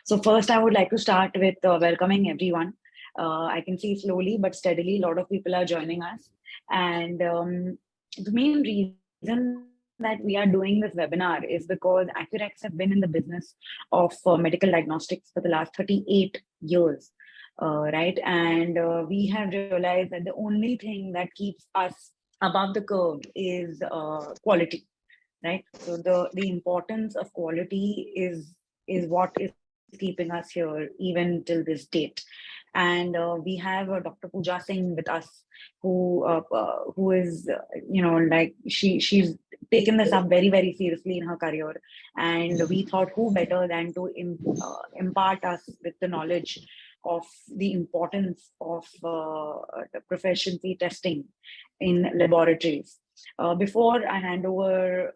So first, I would like to start with welcoming everyone. I can see slowly but steadily a lot of people are joining us. And the main reason that we are doing this webinar is because Accurex have been in the business of medical diagnostics for the last 38 years. Right. And we have realized that the only thing that keeps us above the curve is quality, right? So the importance of quality is what is keeping us here even till this date. And we have Dr. Pooja Singh with us, who is like she's taken this up very seriously in her career, and we thought who better than to impart us with the knowledge of the importance of the proficiency testing in laboratories. Before I hand over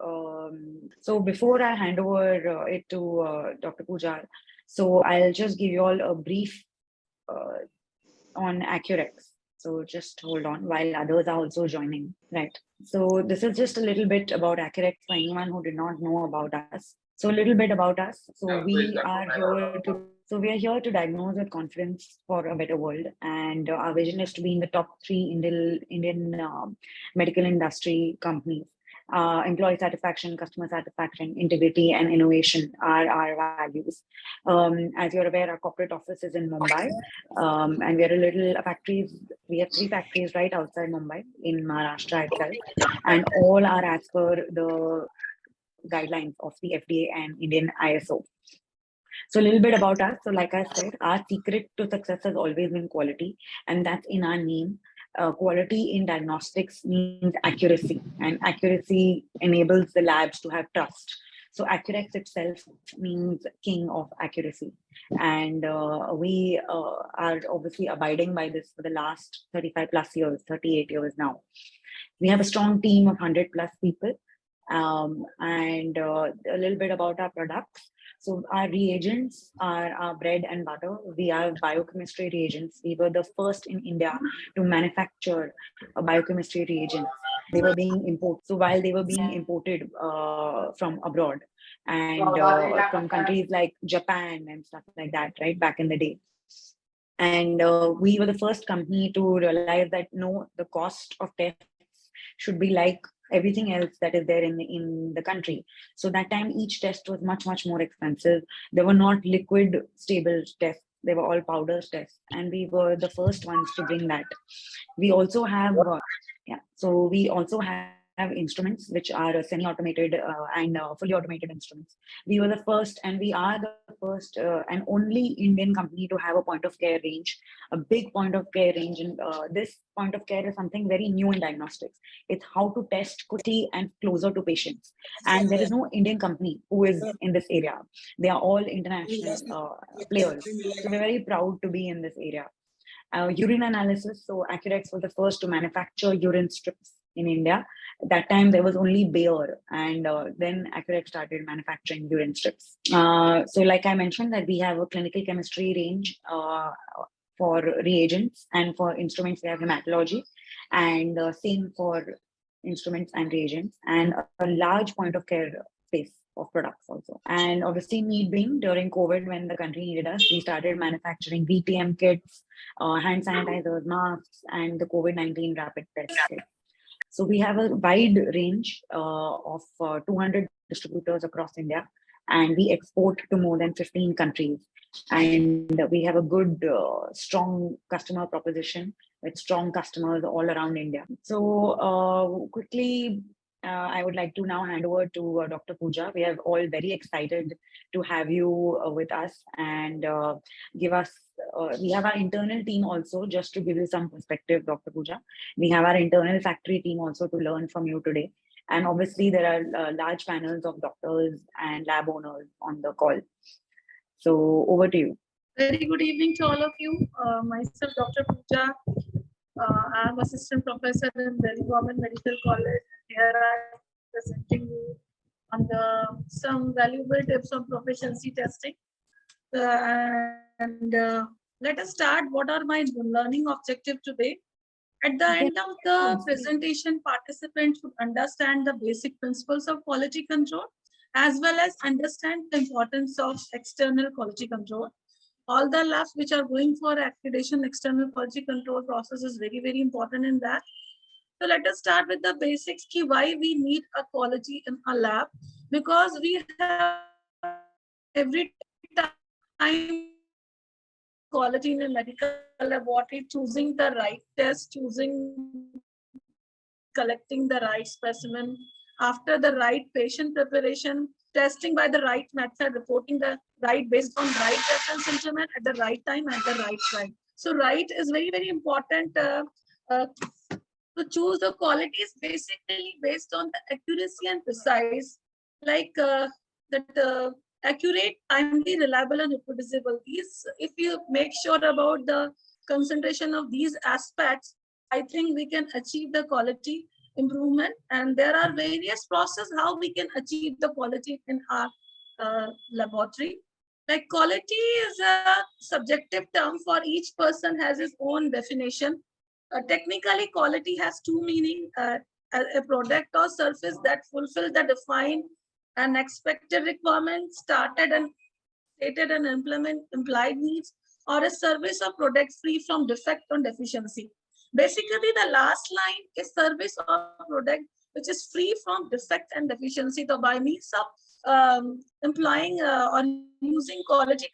it to Dr. Pooja, so I'll just give you all a brief uh, on Accurex. So just hold on while others are also joining. Right. So this is just a little bit about Accurex for anyone who did not know about us. So a little bit about us. We are here to diagnose with confidence for a better world, and our vision is to be in the top three Indian medical industry companies. Employee satisfaction, customer satisfaction, integrity, and innovation are our values. As you're aware, our corporate office is in Mumbai, and we are a little factories. We have 3 factories right outside Mumbai in Maharashtra itself, and all are as per the guidelines of the FDA and Indian ISO. So a little bit about us. So like I said, our secret to success has always been quality, and that's in our name. Quality in diagnostics means accuracy, and accuracy enables the labs to have trust. So Accurex itself means king of accuracy, and we are obviously abiding by this for the last 35 plus years, 38 years now. We have a strong team of 100 plus people, and a little bit about our products. So our reagents are our bread and butter. We are biochemistry reagents. We were the first in India to manufacture biochemistry reagents. They were being imported. So while they were being imported from abroad and from countries like Japan and stuff like that, right, back in the day. And we were the first company to realize that no, the cost of tests should be like everything else that is there in the country. So that time each test was much more expensive. There were not liquid stable tests. They were all powder tests, and we were the first ones to bring that. We also have we also have instruments which are semi-automated and fully automated instruments. We were the first, and we are the first and only Indian company to have a point of care range, a big point of care range. And this point of care is something very new in diagnostics. It's how to test quickly and closer to patients. And there is no Indian company who is in this area. They are all international players. So we're very proud to be in this area. Urine analysis. So Accurex was the first to manufacture urine strips in India. At that time, there was only Bayer, and then Accurex started manufacturing urine strips. So like I mentioned, that we have a clinical chemistry range for reagents, and for instruments, we have hematology, and same for instruments and reagents, and a large point of care space of products also. And obviously, need being during COVID, when the country needed us, we started manufacturing VTM kits, hand sanitizers, masks, and the COVID-19 rapid test kit. So we have a wide range of 200 distributors across India, and we export to more than 15 countries. And we have a good, strong customer proposition with strong customers all around India. So quickly, I would like to now hand over to Dr. Pooja. We are all very excited to have you with us, and give us, we have our internal team also, just to give you some perspective, Dr. Pooja. We have our internal factory team also to learn from you today. And obviously there are large panels of doctors and lab owners on the call. So over to you. Very good evening to all of you. Myself, Dr. Pooja. I am assistant professor in Delhi Government Medical College. Here I am presenting you on some valuable tips on proficiency testing. Let us start. What are my learning objectives today? At the end of the presentation, participants should understand the basic principles of quality control as well as understand the importance of external quality control. All the labs which are going for accreditation, external quality control process is very, very important in that. So let us start with the basics key why we need a quality in a lab, because we have every time quality in a medical laboratory, choosing the right test, collecting the right specimen, after the right patient preparation, testing by the right method, reporting the right based on right reference instrument at the right time at the right time. So right is very, very important. To choose the quality is basically based on the accuracy and precise, like that accurate, timely, reliable, and reproducible. These, if you make sure about the concentration of these aspects, I think we can achieve the quality improvement. And there are various processes how we can achieve the quality in our laboratory. Like quality is a subjective term, for each person has his own definition. Technically, quality has two meaning: a product or surface that fulfill the defined and expected requirements, started and stated and implement implied needs, or a service or product free from defect or deficiency. Basically, the last line is service or product which is free from defect and deficiency. So by means of employing or using quality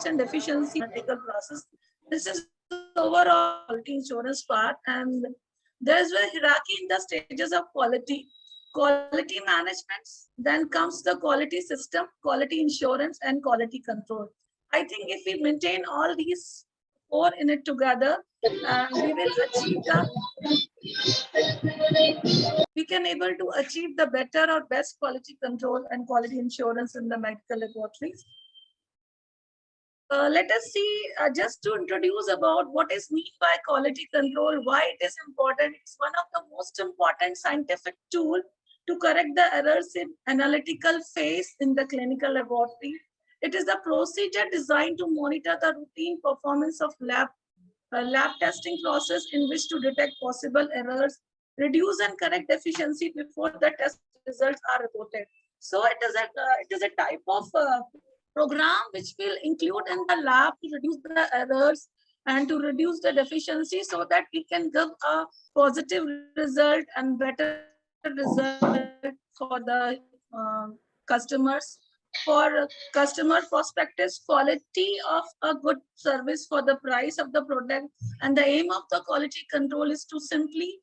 and deficiency medical process. This is overall quality insurance part, and there's a hierarchy in the stages of quality. Quality management, then comes the quality system, quality insurance, and quality control. I think if we maintain all these four in it together, we will achieve the we can able to achieve the better or best quality control and quality insurance in the medical laboratories. Let us see, just to introduce about what is meant by quality control, why it is important. It's one of the most important scientific tool to correct the errors in analytical phase in the clinical laboratory. It is a procedure designed to monitor the routine performance of lab testing process in which to detect possible errors, reduce and correct deficiency before the test results are reported. So it is a type of program which will include in the lab to reduce the errors and to reduce the deficiency, so that we can give a positive result and better result for the customers. For customer perspectives, quality of a good service for the price of the product, and the aim of the quality control is to simply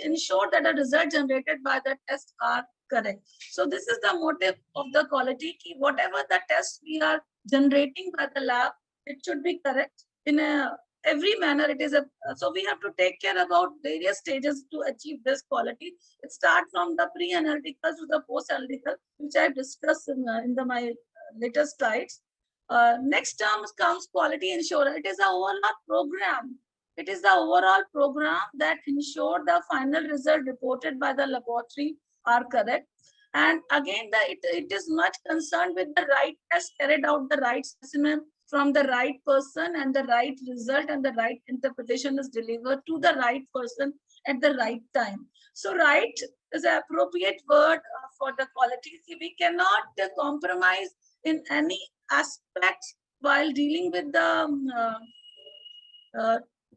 ensure that the results generated by the test are correct. So this is the motive of the quality key. Whatever the test we are generating by the lab, it should be correct in every manner. It is so we have to take care about various stages to achieve this quality. It starts from the pre-analytical to the post-analytical, which I discussed in my latest slides. Next term comes quality insurance. It is a overall program. It is the overall program that ensure the final result reported by the laboratory are correct. And again, it is much concerned with the right test carried out, the right specimen from the right person, and the right result and the right interpretation is delivered to the right person at the right time. So right is an appropriate word for the quality. We cannot compromise in any aspect while dealing with the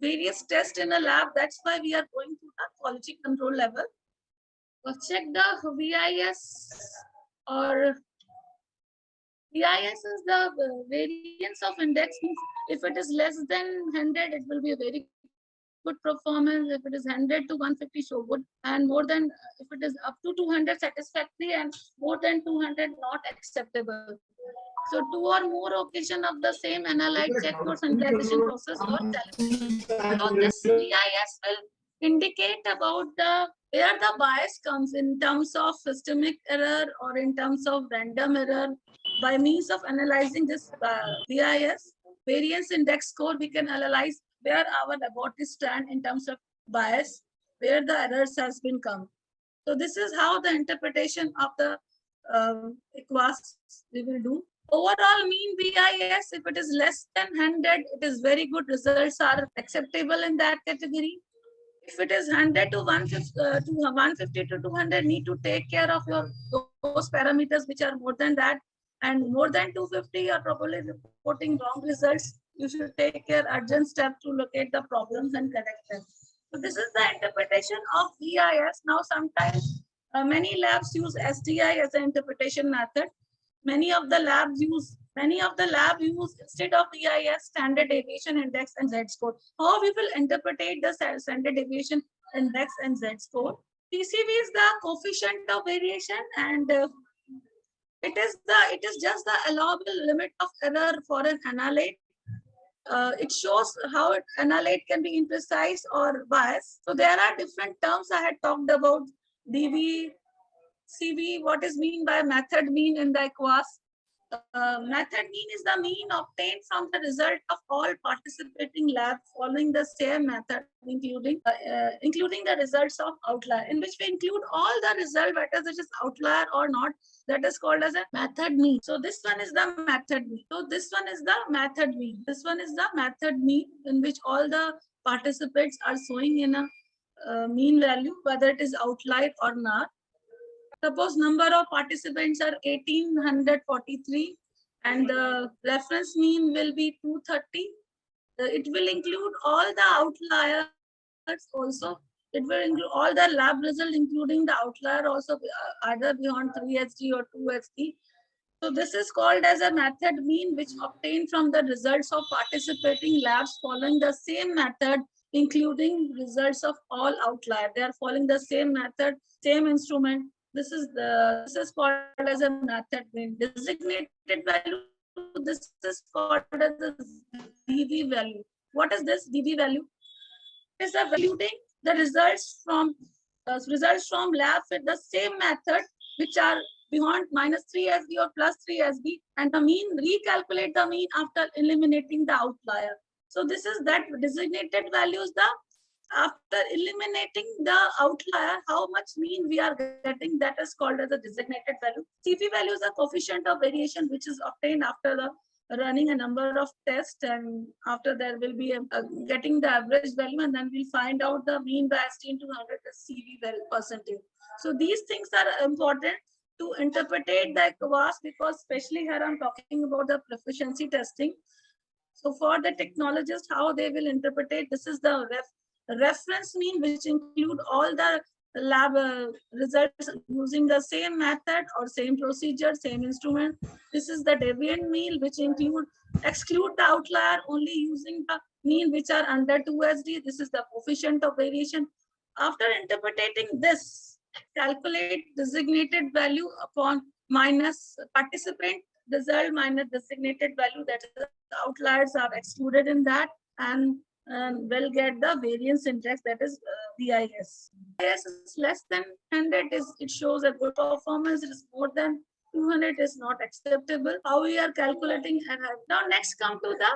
various tests in a lab. That's why we are going to the quality control level. Check the VIS, or VIS is the variance of index. If it is less than 100, it will be a very good performance. If it is 100 to 150, so good. And more than, if it is up to 200, satisfactory, and more than 200, not acceptable. So two or more occasion of the same analyte check or sanitization process or challenge. So this VIS will indicate about where the bias comes in terms of systemic error or in terms of random error. By means of analyzing this VIS, variance index score, we can analyze where our laboratory stand in terms of bias, where the errors has been come. So this is how the interpretation of the EQUAS we will do. Overall mean BIS, if it is less than 100, it is very good. Results are acceptable in that category. If it is 100 to 150 to 200, need to take care of those parameters which are more than that. And more than 250, you are probably reporting wrong results. You should take care urgent steps to locate the problems and correct them. So this is the interpretation of BIS. Now, sometimes many labs use SDI as an interpretation method. Many of the lab use instead of BIS standard deviation index and Z score. How we will interpret the standard deviation index and Z score? TCV is the coefficient of variation, and it is just the allowable limit of error for an analyte. It shows how analyte can be imprecise or biased. So there are different terms I had talked about. DV, CV, what is mean by method mean in the IQAS? Method mean is the mean obtained from the result of all participating labs following the same method, including the results of outlier, in which we include all the result, whether it is outlier or not. That is called as a method mean. So this one is the method mean. So this one is the method mean. This one is the method mean, in which all the participants are showing in a mean value, whether it is outlier or not. Suppose number of participants are 1843 and the reference mean will be 230. It will include all the outliers also. It will include all the lab result, including the outlier also, either beyond 3 SD or 2 SD. So this is called as a method mean, which obtained from the results of participating labs following the same method, including results of all outlier. They are following the same method, same instrument. This is called as a method mean. Designated value. This is called as the DV value. What is this DV value? Is a value including the results from lab with the same method, which are beyond -3 SD or +3 SD, and the mean, recalculate the mean after eliminating the outlier. So this is that designated values, the after eliminating the outlier, how much mean we are getting, that is called as a designated value. CV value is a coefficient of variation which is obtained after the running a number of tests, and after there will be getting the average value, and then we'll find out the mean by ST into 100 CV percentage. So these things are important to interpret the IQAS, because especially here I'm talking about the proficiency testing. So for the technologist, how they will interpret it, this is the reference mean, which include all the lab results using the same method or same procedure, same instrument. This is the deviant mean, which exclude the outlier, only using the mean which are under 2 SD. This is the coefficient of variation. After interpreting this, calculate designated value upon minus participant result minus designated value, that is the outliers are excluded in that, and will get the variance index, that is VIS. VIS is less than 100, it shows a good performance. It is more than 200 is not acceptable. How we are calculating? Now next come to the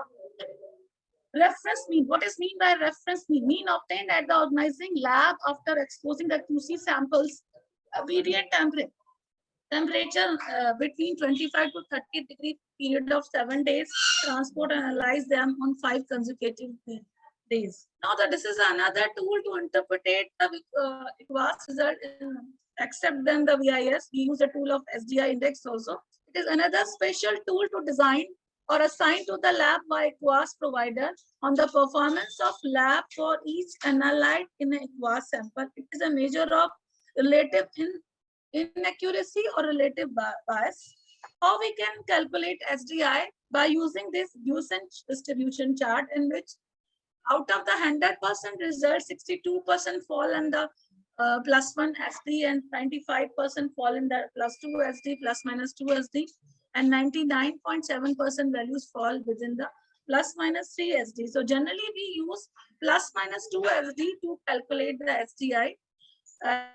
reference mean. What is mean by reference mean? Mean obtained at the organizing lab after exposing the QC samples ambient temperature between 25 to 30 degree period of 7 days, transport and analyze them on 5 consecutive days. Now that this is another tool to interpret the IQAS result, except then the VIS, we use a tool of Sdi Index also. It is another special tool to design or assign to the lab by IQAS provider on the performance of lab for each analyte in an IQAS sample. It is a measure of relative inaccuracy or relative bias. How we can calculate SDI? By using this usage distribution chart, in which out of the 100% results, 62% fall in the +1 SD and 95% fall in the +2 SD, ±2 SD, and 99.7% values fall within the ±3 SD. So generally we use ±2 SD to calculate the SDI.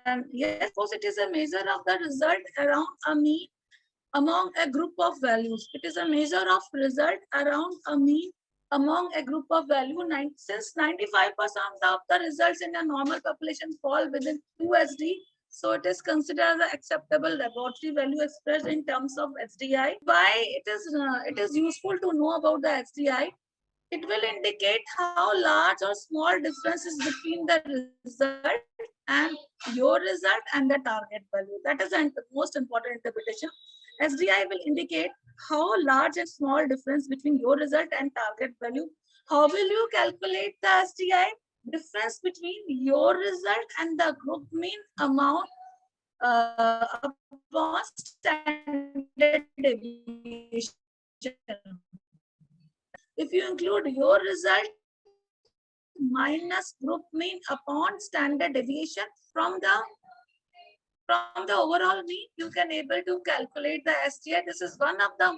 And yes, of course, it is a measure of the result around a mean among a group of values. It is a measure of result around a mean among a group of value. Since 95% of the results in a normal population fall within 2 SD, So it is considered as an acceptable laboratory value expressed in terms of SDI. Why it is useful to know about the SDI? It will indicate how large or small differences between the result and your result and the target value. That is the most important interpretation. SDI will indicate how large and small difference between your result and target value. How will you calculate the SDI? Difference between your result and the group mean amount upon standard deviation. If you include your result minus group mean upon standard deviation from the overall mean, you can able to calculate the SDI. This is one of the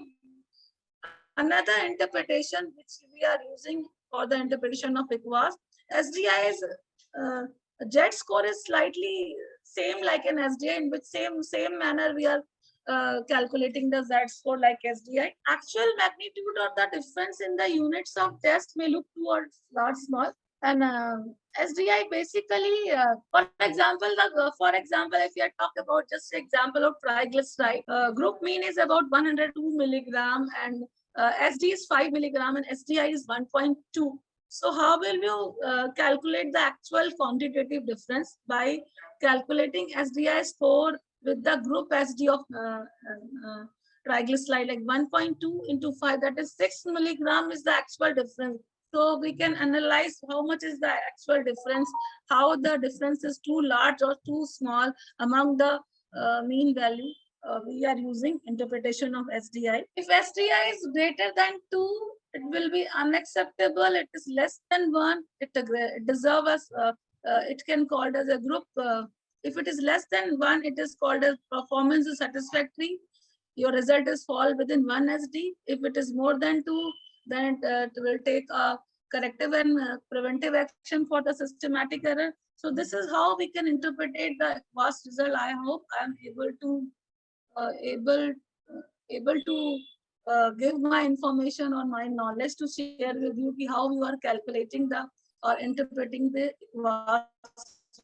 another interpretation which we are using for the interpretation of ICWAS. SDI is Z score is slightly same like an SDI, in which same manner we are calculating the Z score like SDI. Actual magnitude of the difference in the units of test may look towards large, small, and SDI basically, for example, if you talk about just example of triglyceride, group mean is about 102 milligram, and SD is 5 milligram, and SDI is 1.2. So how will you calculate the actual quantitative difference? By calculating SDI score with the group SD of triglyceride, like 1.2 into 5, that is 6 milligram is the actual difference. So we can analyze how much is the actual difference, how the difference is too large or too small among the mean value. We are using interpretation of SDI. If SDI is greater than 2, it will be unacceptable. It is less than 1, it deserves as, it can called as a group. If it is less than 1, it is called as performance is satisfactory. Your result is fall within 1 SD. If it is more than 2, then it will take a corrective and preventive action for the systematic error. So this is how we can interpret the vast result. I hope I am able to give my information or my knowledge to share with you how you are calculating the or interpreting the vast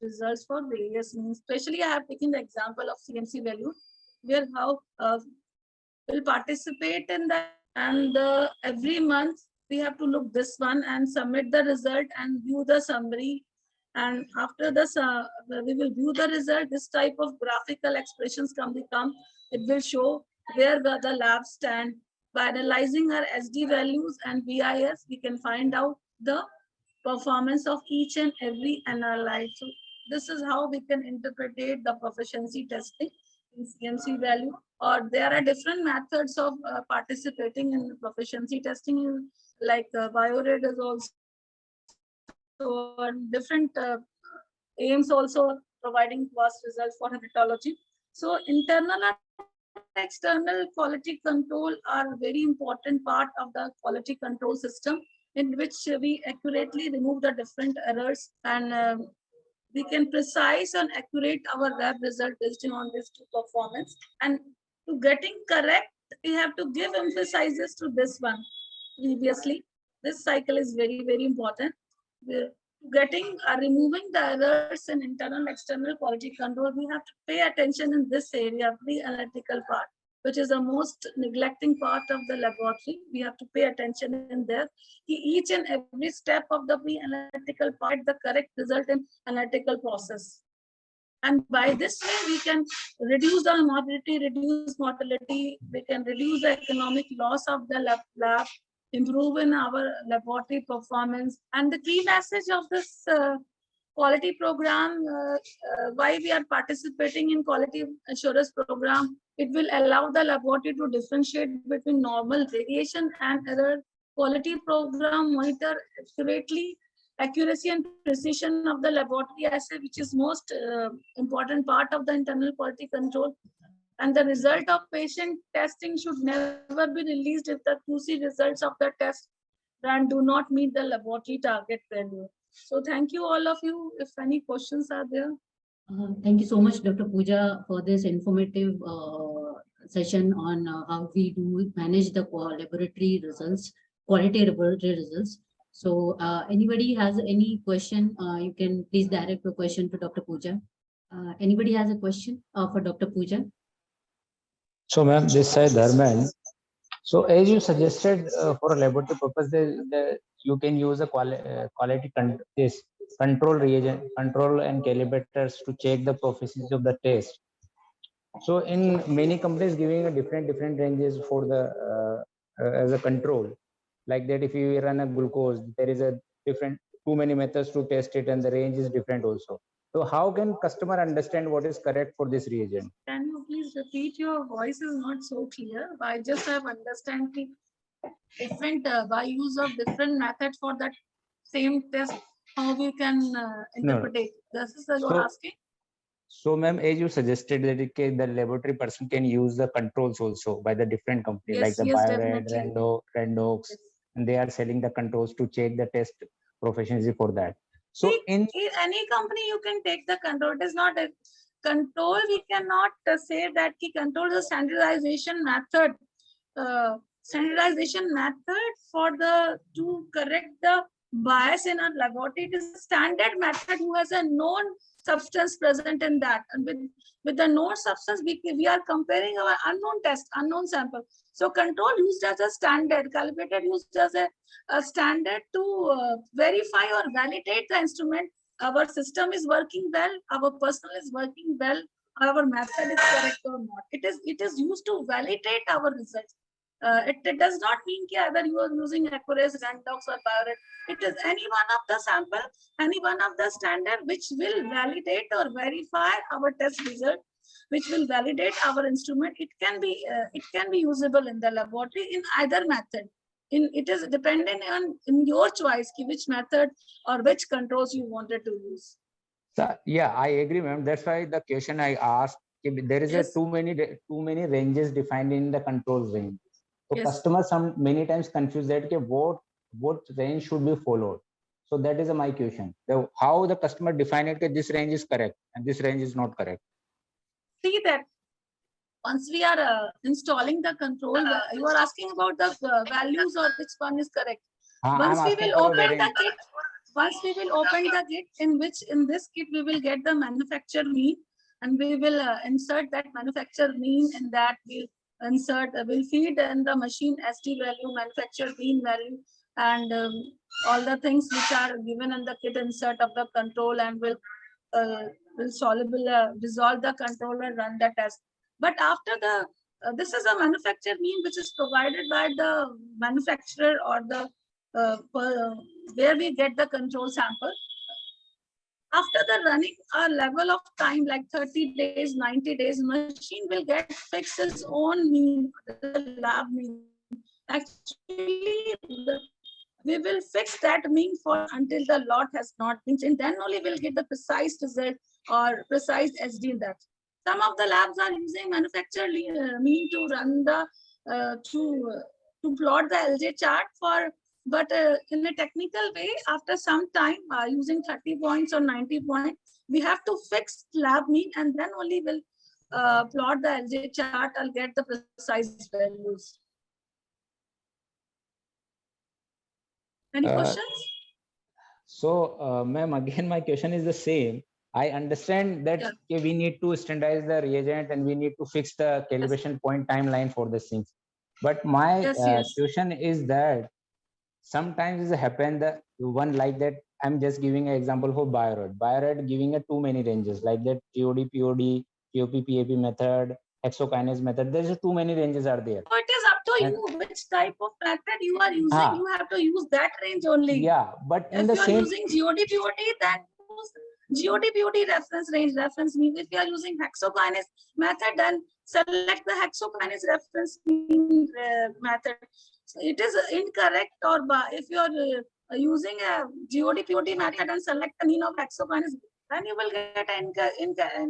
results for various means. Especially I have taken the example of CMC value, where how will participate in that, and every month we have to look this one and submit the result and view the summary, and after this we will view the result. This type of graphical expressions can become, it will show where the labs stand. By analyzing our SD values and BIS, we can find out the performance of each and every analyte. So this is how we can interpret the proficiency testing in CMC value. Or there are different methods of participating in proficiency testing, like Biorad is also different aims also providing vast results for hematology. So internal and external quality control are very important part of the quality control system, in which we accurately remove the different errors, and we can precise and accurate our lab result based on this performance. And to getting correct, we have to give emphasizes to this one previously. This cycle is very, very important. Getting removing the errors in internal external quality control, we have to pay attention in this area, pre-analytical part, which is the most neglecting part of the laboratory. We have to pay attention in there. Each and every step of the pre-analytical part, the correct result in analytical process. And by this way, we can reduce the morbidity, reduce mortality, we can reduce the economic loss of the lab, improve in our laboratory performance. And the key message of this quality program, why we are participating in quality assurance program, it will allow the laboratory to differentiate between normal variation and error. Quality program monitor accurately accuracy and precision of the laboratory assay, which is most important part of the internal quality control. And the result of patient testing should never be released if the QC results of the test run do not meet the laboratory target value. So thank you all of you. If any questions are there. Thank you so much, Dr. Pooja, for this informative session on how we do manage the laboratory results, quality laboratory results. So anybody has any question, you can please direct your question to Dr. Pooja. Anybody has a question for Dr. Pooja? So, ma'am, this side, Dharman. So, as you suggested, for a laboratory purpose, you can use a this control reagent, control and calibrators to check the proficiency of the test. So, in many companies, giving a different ranges for the as a control, like that. If you run a glucose, there is a different too many methods to test it, and the range is different also. So, how can customer understand what is correct for this reagent? Can you please repeat? Your voice is not so clear. I just have understanding different by use of different method for that same test. How we can interpret it? This is what you're asking. So, ma'am, as you suggested that the laboratory person can use the controls also by the different companies, Yes, like the yes, BioRed, definitely. Rendox, and they are selling the controls to check the test proficiency for that. So, See, in any company you can take the control. It is not a control. We cannot say that ki control is a standardization method. Standardization method for the to correct the bias in a laboratory. It is a standard method who has a known substance present in that, and with the known substance we are comparing our unknown test, unknown sample. So control used as a standard, calibrated used as a standard to verify or validate the instrument. Our system is working well, our personnel is working well, our method is correct or not. It is used to validate our results. It does not mean that either you are using Accurex, Randox or BioRed. It is any one of the sample, any one of the standard which will validate or verify our test result, which will validate our instrument. It can be usable in the laboratory in either method. It is dependent on in your choice which method or which controls you wanted to use. yeah, I agree, ma'am. That's why the question I asked, there is Yes. too many ranges defined in the control range. So Yes. customers many times confuse that what range should be followed. So that is my question. How the customer define it that this range is correct and this range is not correct. See that once we are installing the control, you are asking about the values or which one is correct. Once we will open the kit, in this kit we will get the manufacturer mean, and we will insert that manufacturer mean, and that we'll will feed in the machine Sdi value, manufacturer mean value, and all the things which are given in the kit insert of the control, and will dissolve the control and run the test. But after the this is a manufacturer mean which is provided by the manufacturer or the where we get the control sample. After the running a level of time like 30 days, 90 days, machine will get fixed its own mean, the lab mean. Actually, we will fix that mean for until the lot has not been changed. Then only we'll get the precise result or precise Sdi Index. Some of the labs are using manufacturer mean to run the to plot the LJ chart for, but in a technical way, after some time using 30 points or 90 points, we have to fix lab mean, and then only will plot the LJ chart. I'll get the precise values. Any questions? So, ma'am, again, my question is the same. I understand that we need to standardize the reagent and we need to fix the calibration point timeline for these things. But my question is that sometimes it happens that one like that. I'm just giving an example for BioRed. BioRed giving a too many ranges like that TOD, POD, POP, PAP method, hexokinase method. There's too many ranges are there. So it is up to you which type of method you are using. You have to use that range only. Yeah, but in if the you are same using GOD, POD, then use GOD, POD reference range. Reference means if you are using hexokinase method, then select the hexokinase reference mean method. So it is incorrect, or if you are using a GOD, POD method and select the mean of hexokinase, then you will get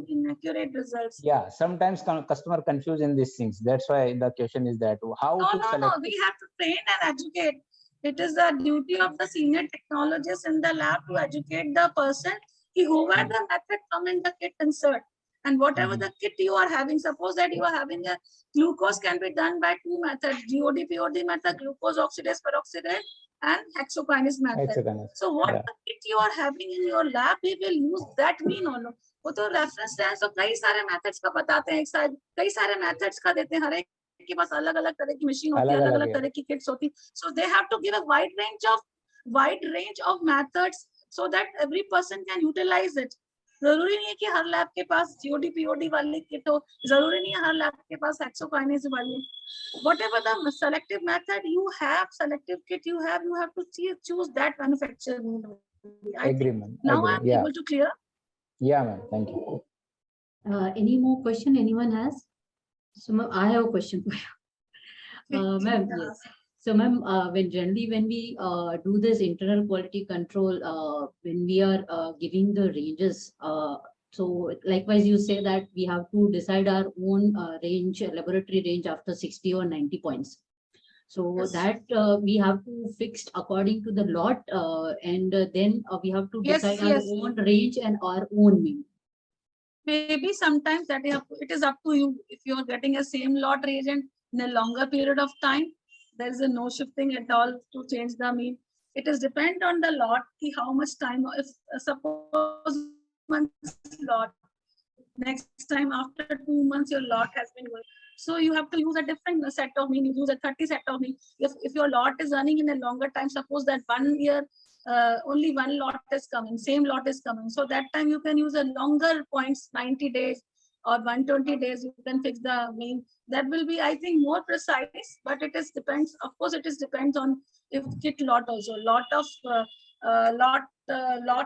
inaccurate results. Yeah, sometimes customer confuse in these things. That's why the question is that how to select. No, we have to train and educate. It is the duty of the senior technologists in the lab to educate the person whoever the method come in the kit insert. And whatever the kit you are having, suppose that you are having a glucose can be done by two methods, GOD, POD method, glucose oxidase peroxidase, and hexokinase method. Hexagonal. So what Yeah. kit you are having in your lab, we will use that mean or no. वो तो reference है, so कई सारे methods का बताते हैं, कई सारे methods का देते हैं, हर एक के पास अलग अलग तरह की machine होती है, अलग अलग तरह की kits होती, so they have to give a wide range of methods so that every person can utilize it. जरूरी नहीं है कि हर लैब के पास COD POD वाली किट हो, जरूरी नहीं है हर लैब के पास hexokinase वाली. Whatever the selective method you have, selective kit you have to choose that manufacturer. Agreement. Now I'm able to clear. Yeah, ma'am. Thank you. Any more question anyone has? So, ma'am, I have a question for you. Ma'am, yes. So, ma'am, when we do this internal quality control, when we are giving the ranges, so likewise, you say that we have to decide our own range, laboratory range after 60 or 90 points. So Yes. that we have to fix according to the lot, and then we have to decide our own range and our own mean. Maybe sometimes that it is up to you. If you are getting a same lot reagent in a longer period of time, there is no shifting at all to change the mean. It is depend on the lot, how much time. If suppose months lot, next time after 2 months your lot has been going. So you have to use a different set of mean. You use a 30 set of mean. If your lot is running in a longer time, suppose that 1 year only one lot is coming, same lot is coming. So that time you can use a longer points, 90 days or 120 days, you can fix the mean. That will be, I think, more precise, but it is depends. Of course, it is depends on if kit lot also. Lot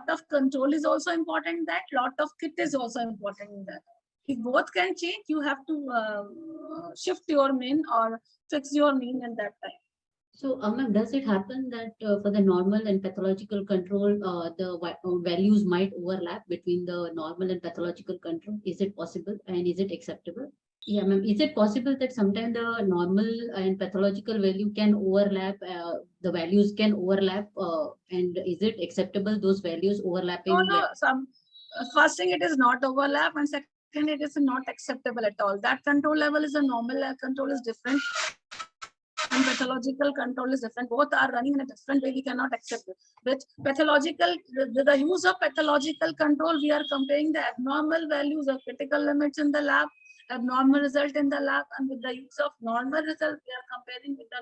of control is also important in that. Lot of kit is also important in that. If both can change, you have to shift your mean or fix your mean in that time. So, does it happen that for the normal and pathological control, the values might overlap between the normal and pathological control? Is it possible and is it acceptable? Yeah, ma'am. Is it possible that sometimes the normal and pathological value can overlap, the values can overlap, and is it acceptable, those values overlapping? No. First thing, it is not overlap, and second, it is not acceptable at all. That control level is a normal control is different. And pathological control is different. Both are running in a different way. We cannot accept it. With pathological, the use of pathological control, we are comparing the abnormal values of critical limits in the lab, abnormal result in the lab, and with the use of normal result, we are comparing with the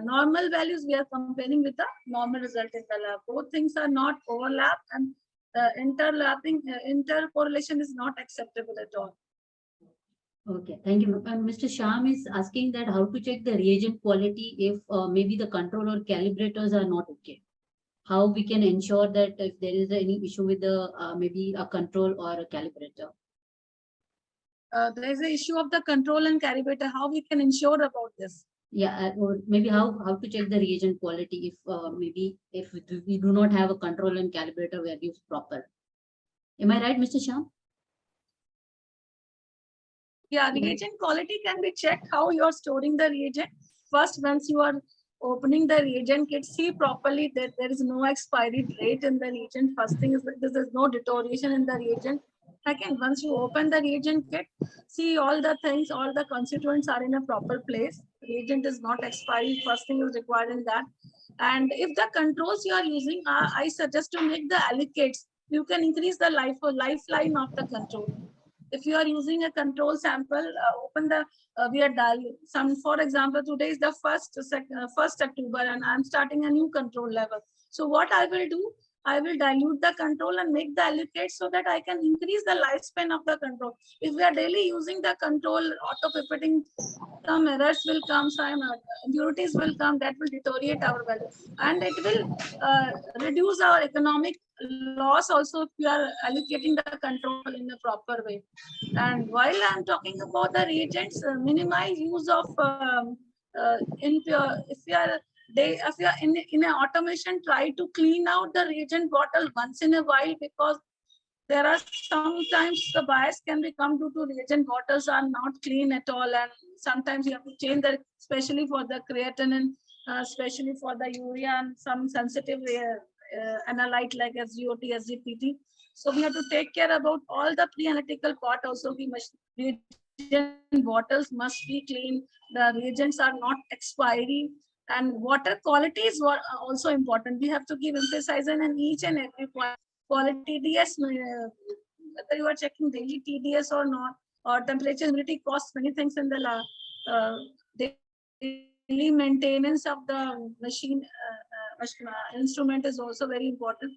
normal values. We are comparing with the normal result in the lab. Both things are not overlap, and intercorrelation is not acceptable at all. Okay, thank you. And Mr. Sham is asking that how to check the reagent quality if maybe the control or calibrators are not okay. How we can ensure that if there is any issue with the maybe a control or a calibrator? There is an issue of the control and calibrator. How we can ensure about this? Yeah, or maybe how to check the reagent quality if maybe if we do not have a control and calibrator values proper. Am I right, Mr. Sham? Yeah, reagent quality can be checked how you are storing the reagent. First, once you are opening the reagent kit, see properly that there is no expiry date in the reagent. First thing is that there is no deterioration in the reagent. Second, once you open the reagent kit, see all the things, all the constituents are in a proper place. Reagent is not expired. First thing is required in that. And if the controls you are using, I suggest to make the allocates. You can increase the lifeline of the control. If you are using a control sample, open the we are dialing some. For example, today is the 1st October, and I'm starting a new control level. So what I will do, I will dilute the control and make the allocate so that I can increase the lifespan of the control. If we are daily using the control, auto-pipetting, some errors will come, some impurities will come, that will deteriorate our value, and it will reduce our economic loss also if we are allocating the control in a proper way. And while I'm talking about the reagents, minimize use of impure. If you are in an automation, try to clean out the reagent bottle once in a while, because there are sometimes the bias can become due to reagent bottles are not clean at all, and sometimes you have to change the, especially for the creatinine, especially for the urea and some sensitive analyte like SGOT, SGPT. So we have to take care about all the pre-analytical part also. We must, reagent bottles must be clean. The reagents are not expiry, And water quality is also important. We have to give emphasis on each and every quality. TDS, whether you are checking daily TDS or not, or temperature, humidity, costs many things in the daily maintenance of the machine instrument is also very important.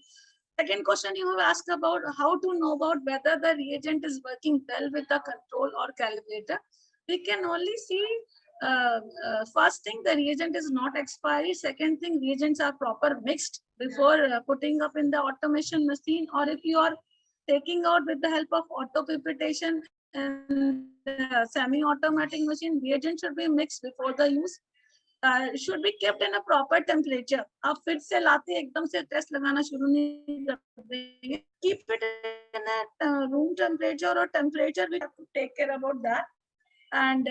Second question you have asked about how to know about whether the reagent is working well with the control or calibrator. We can only see first thing, the reagent is not expiry. Second thing, reagents are proper mixed before putting up in the automation machine, or if you are taking out with the help of auto pipettation and semi-automatic machine, reagent should be mixed before the use. Should be kept in a proper temperature. आप फिर से लाते एकदम से test लगाना शुरू नहीं कर देंगे. Keep it in a room temperature or temperature. We have to take care about that. And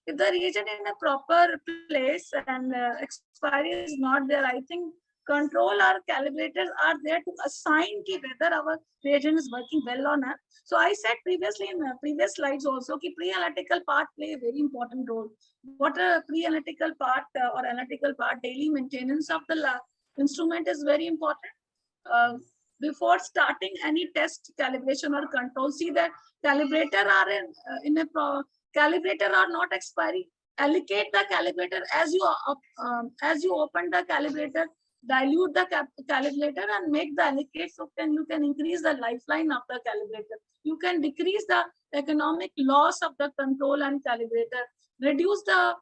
if the reagent in a proper place and expiry is not there, I think control or calibrators are there to assign whether our reagent is working well or not. So I said previously in previous slides also that pre-analytical part play a very important role. What a pre-analytical part or analytical part, daily maintenance of the instrument is very important. Before starting any test, calibration or control, see that calibrator are in a calibrator are not expiry. Allocate the calibrator as you open the calibrator, dilute the calibrator and make the allocate, so you can increase the lifeline of the calibrator. You can decrease the economic loss of the control and calibrator, reduce the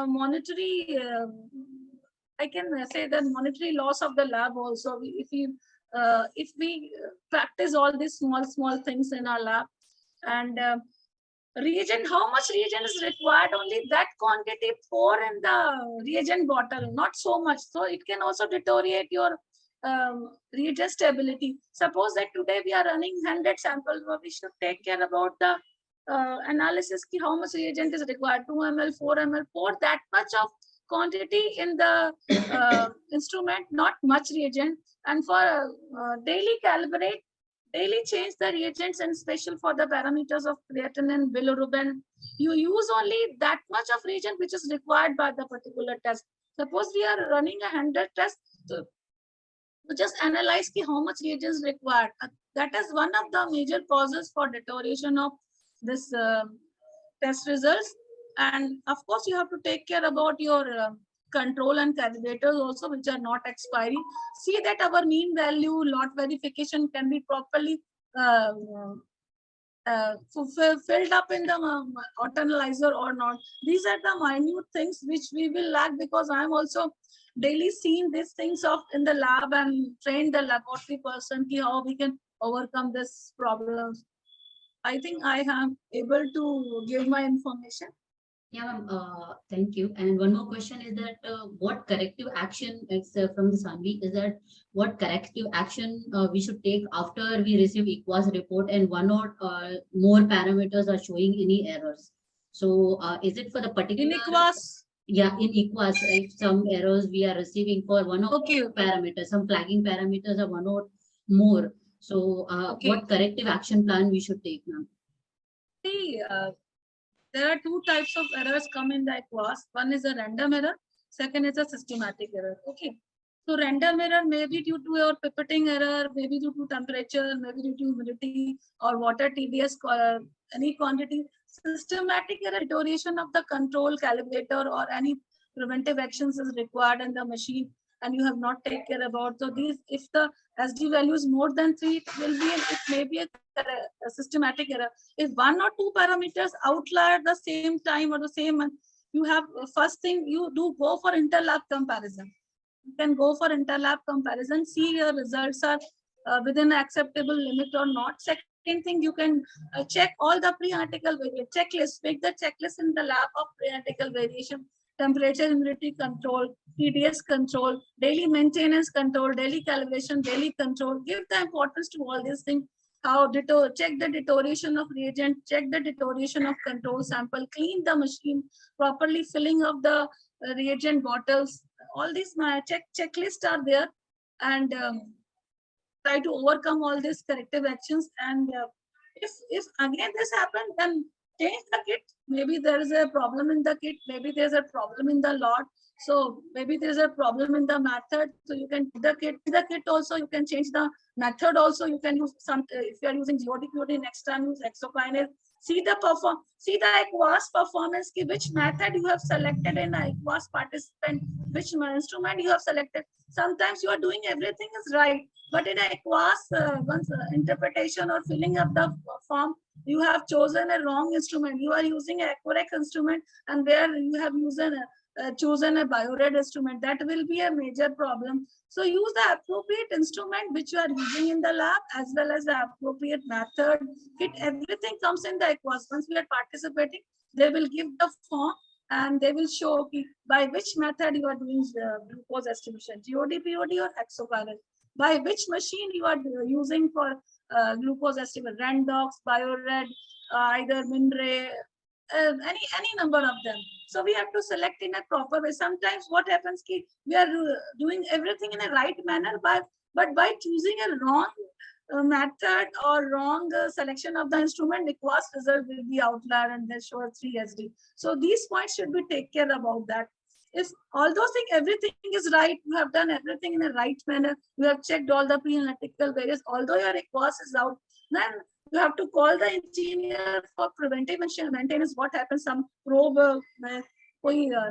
monetary, I can say the monetary loss of the lab also. If we practice all these small things in our lab. And reagent, how much reagent is required? Only that quantity pour in the reagent bottle, not so much. So it can also deteriorate your reagent stability. Suppose that today we are running 100 samples, but we should take care about the analysis, how much reagent is required, 2 ml, 4 ml, pour that much of quantity in the instrument, not much reagent. And for daily calibrate, daily change the reagents, and special for the parameters of creatinine, bilirubin. You use only that much of reagent which is required by the particular test. Suppose we are running 100 tests, so just analyze how much reagents required. That is one of the major causes for deterioration of this test results. And of course, you have to take care about your control and calibrators also, which are not expiry. See that our mean value, lot verification can be properly filled up in the autoanalyzer or not. These are the minute things which we will lack, because I am also daily seeing these things in the lab and train the laboratory person how we can overcome this problems. I think I am able to give my information. Yeah, ma'am. Thank you. And one more question is that what corrective action, it's from the Sanvi, is that what corrective action we should take after we receive EQUAS report and one or more parameters are showing any errors? So is it for the particular? In EQUAS? Yeah, in EQUAS, if some errors we are receiving for one or parameters, some flagging parameters are one or more. So what corrective action plan we should take, ma'am? See, there are two types of errors come in the EQUAS. One is a random error. Second is a systematic error. Okay. So random error may be due to your pipetting error, maybe due to temperature, maybe due to humidity or water TDS, any quantity. Systematic error, deterioration of the control calibrator or any preventive actions is required in the machine and you have not taken care about. So these, if the SD value is more than 3, it may be a systematic error. If 1 or 2 parameters outlier at the same time or the same month, you have first thing you do, go for interlab comparison. You can go for interlab comparison, see your results are within an acceptable limit or not. Second thing, you can check all the pre-analytical checklist, make the checklist in the lab of pre-analytical variation, temperature, humidity control, TDS control, daily maintenance control, daily calibration, daily control. Give the importance to all these things. How check the deterioration of reagent, check the deterioration of control sample, clean the machine, properly filling of the reagent bottles. All these checklists are there, and try to overcome all these corrective actions. And if again this happens, then change the kit. Maybe there is a problem in the kit, maybe there's a problem in the lot. So maybe there's a problem in the method. So you can the kit also, you can change the method also. You can use some, if you are using GOD, next time use exokinase. See the aqueous performance, which method you have selected in aqueous participant, which instrument you have selected. Sometimes you are doing everything is right, but in aqueous once interpretation or filling up the form, you have chosen a wrong instrument. You are using an Accurex instrument, and there you have chosen a biored instrument. That will be a major problem. So use the appropriate instrument which you are using in the lab, as well as the appropriate method. Everything comes in the aqueous. Once we are participating, they will give the form and they will show by which method you are doing the glucose estimation, GOD, POD or hexokinase. By which machine you are using for glucose estimate, Randox, Biored, either MinRay, any number of them. So we have to select in a proper way. Sometimes what happens ki we are doing everything in a right manner, but by choosing a wrong method or wrong selection of the instrument, the cost result will be outlier and they show a 3 SD. So these points should be take care about that. If all those things, everything is right, you have done everything in a right manner, you have checked all the pre-analytical various, although your cost is out, then you have to call the engineer for preventive maintenance. What happens, some probe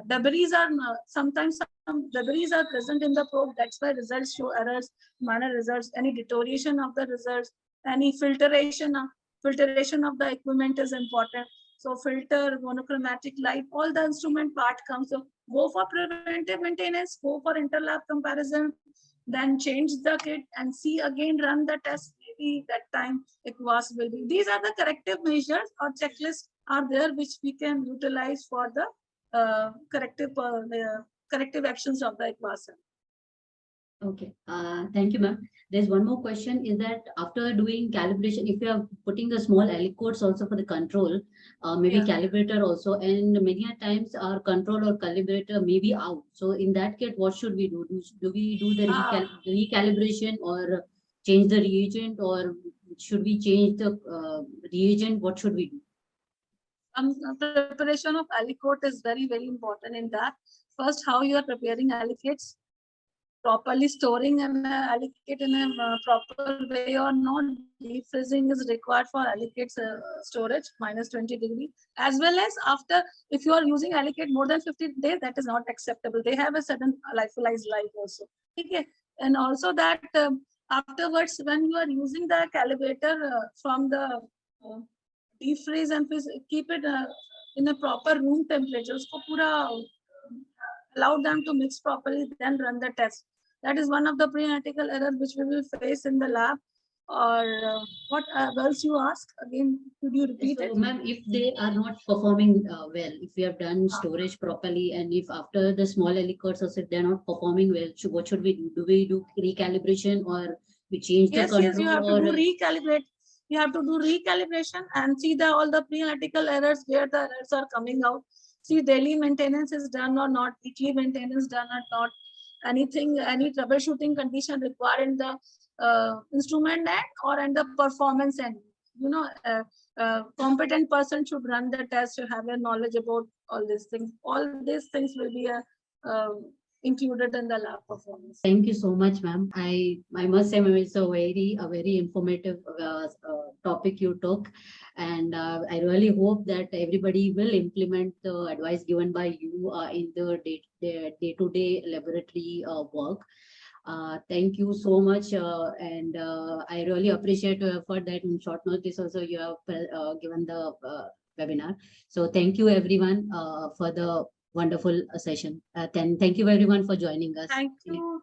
debris are sometimes some debris are present in the probe, that's why results show errors, minor results, any deterioration of the results, any filtration of the equipment is important. So filter, monochromatic light, all the instrument part comes. So go for preventive maintenance, go for interlab comparison, then change the kit and see again, run the test. Maybe that time aqueous will be. These are the corrective measures or checklists are there which we can utilize for the corrective actions of the aqueous. Okay, thank you, ma'am. There's one more question, is that after doing calibration, if you are putting the small aliquots also for the control, maybe calibrator also, and many a times our control or calibrator may be out. So in that case, what should we do? Do we do the recalibration or change the reagent, or should we change the reagent? What should we do? Preparation of aliquot is very, very important in that. First, how you are preparing aliquots, properly storing an alicate in a proper way or not. Deep freezing is required for aliquots storage, -20°, as well as after, if you are using alicate more than 50 days, that is not acceptable. They have a certain lyophilized life also. Okay, and also that afterwards, when you are using the calibrator from the deep freeze and keep it in a proper room temperature, so allow them to mix properly, then run the test. That is one of the pre-analytical errors which we will face in the lab. Or what else you ask again? Could you repeat it? Ma'am, if they are not performing well, if we have done storage properly, and if after the small aliquots also if they're not performing well, what should we do? Do we do recalibration or we change the control? Yes, you have to do recalibrate. You have to do recalibration and see all the pre-analytical errors, where the errors are coming out. See daily maintenance is done or not, weekly maintenance done or not, anything, any troubleshooting condition required in the instrument end or in the performance end. You know, competent person should run the test to have a knowledge about all these things. All these things will be included in the lab performance. Thank you so much, ma'am. I must say, ma'am, it's a very informative topic you took, and I really hope that everybody will implement the advice given by you in the day-to-day laboratory work. Thank you so much, and I really appreciate your effort that in short notice also you have given the webinar. So thank you everyone for the wonderful session. Thank you everyone for joining us. Thank you,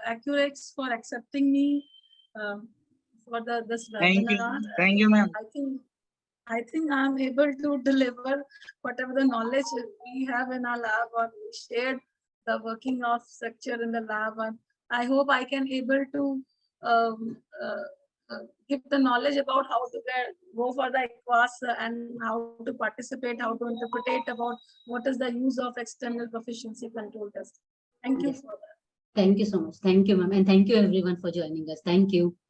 Accurex, for accepting me for this webinar. Thank you, ma'am. I think I'm able to deliver whatever the knowledge we have in our lab, or we shared the working of structure in the lab, and I hope I can able to give the knowledge about how to go for the aqueous and how to participate, how to interpret about what is the use of external proficiency control test. Thank you for that. Thank you so much. Thank you, ma'am. And thank you everyone for joining us. Thank you.